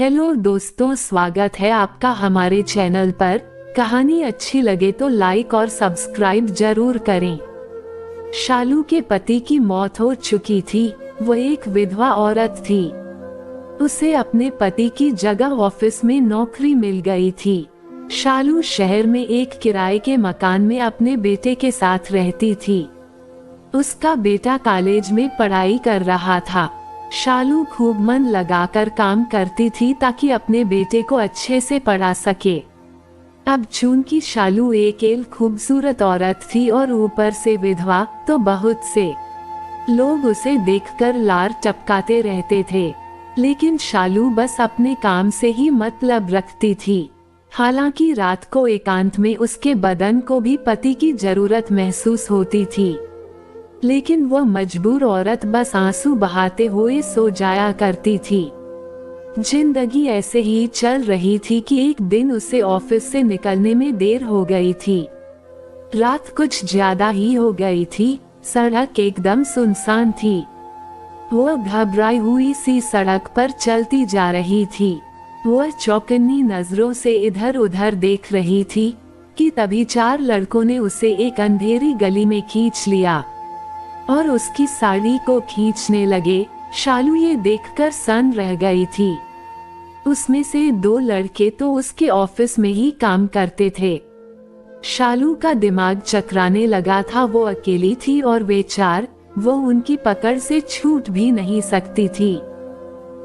Hello दोस्तों, स्वागत है आपका हमारे चैनल पर। कहानी अच्छी लगे तो लाइक और सब्सक्राइब जरूर करें। शालू के पति की मौत हो चुकी थी। वो एक विधवा औरत थी। उसे अपने पति की जगह ऑफिस में नौकरी मिल गई थी। शालू शहर में एक किराए के मकान में अपने बेटे के साथ रहती थी। उसका बेटा कॉलेज में पढ़ाई कर रहा था। शालू खूब मन लगाकर काम करती थी ताकि अपने बेटे को अच्छे से पढ़ा सके। अब चूंकि शालू एक खूबसूरत औरत थी और ऊपर से विधवा, तो बहुत से लोग उसे देखकर लार टपकाते रहते थे। लेकिन शालू बस अपने काम से ही मतलब रखती थी। हालांकि रात को एकांत में उसके बदन को भी पति की जरूरत महसूस होती थी, लेकिन वह मजबूर औरत बस आंसू बहाते हुए सो जाया करती थी। जिंदगी ऐसे ही चल रही थी कि एक दिन उसे ऑफिस से निकलने में देर हो गई थी। रात कुछ ज्यादा ही हो गई थी। सड़क एकदम सुनसान थी। वह घबराई हुई सी सड़क पर चलती जा रही थी। वह चौकन्नी नजरों से इधर उधर देख रही थी कि तभी 4 लड़कों ने उसे एक अंधेरी गली में खींच लिया और उसकी साड़ी को खींचने लगे। शालू ये देखकर सन्न रह गई थी। उसमें से 2 लड़के तो उसके ऑफिस में ही काम करते थे। शालू का दिमाग चकराने लगा था। वो अकेली थी और वे 4, वो उनकी पकड़ से छूट भी नहीं सकती थी।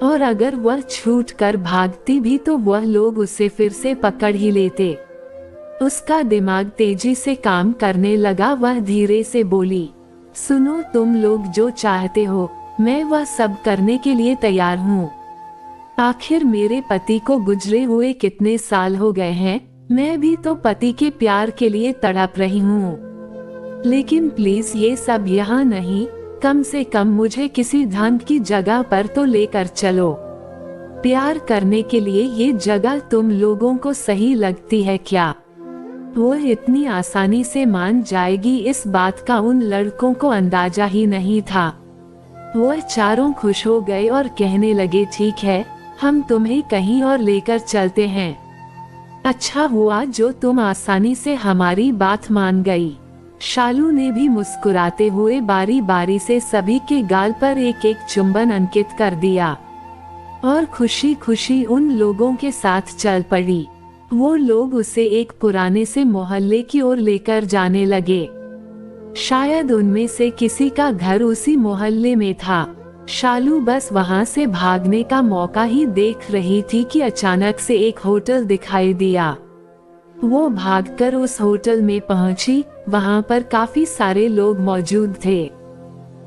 और अगर वह छूट कर भागती भी तो वह लोग उसे फिर से पकड़ ही लेते। उसका दिमाग तेजी से काम करने लगा। वह धीरे से बोली, सुनो, तुम लोग जो चाहते हो, मैं वह सब करने के लिए तैयार हूँ। आखिर मेरे पति को गुजरे हुए कितने साल हो गए हैं। मैं भी तो पति के प्यार के लिए तड़प रही हूँ। लेकिन प्लीज ये सब यहाँ नहीं। कम से कम मुझे किसी ढंग की जगह पर तो लेकर चलो। प्यार करने के लिए ये जगह तुम लोगों को सही लगती है क्या? वो इतनी आसानी से मान जाएगी, इस बात का उन लड़कों को अंदाजा ही नहीं था। वो चारों खुश हो गए और कहने लगे, ठीक है, हम तुम्हें कहीं और लेकर चलते हैं। अच्छा हुआ जो तुम आसानी से हमारी बात मान गई। शालू ने भी मुस्कुराते हुए बारी बारी से सभी के गाल पर एक एक चुंबन अंकित कर दिया और खुशी खुशी उन लोगों के साथ चल पड़ी। वो लोग उसे एक पुराने से मोहल्ले की ओर लेकर जाने लगे। शायद उनमें से किसी का घर उसी मोहल्ले में था। शालू बस वहां से भागने का मौका ही देख रही थी कि अचानक से एक होटल दिखाई दिया। वो भागकर उस होटल में पहुंची। वहां पर काफी सारे लोग मौजूद थे।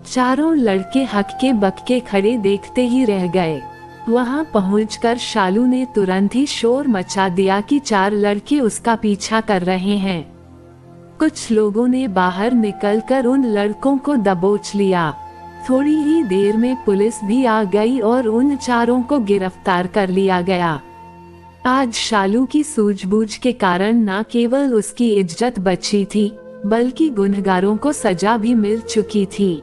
चारों लड़के हक्के बक्के खड़े देखते ही रह गए। वहां पहुंचकर शालू ने तुरंत ही शोर मचा दिया कि 4 लड़के उसका पीछा कर रहे हैं। कुछ लोगों ने बाहर निकलकर उन लड़कों को दबोच लिया। थोड़ी ही देर में पुलिस भी आ गई और उन 4 को गिरफ्तार कर लिया गया। आज शालू की सूझबूझ के कारण न केवल उसकी इज्जत बची थी, बल्कि गुनहगारों को सजा भी मिल चुकी थी।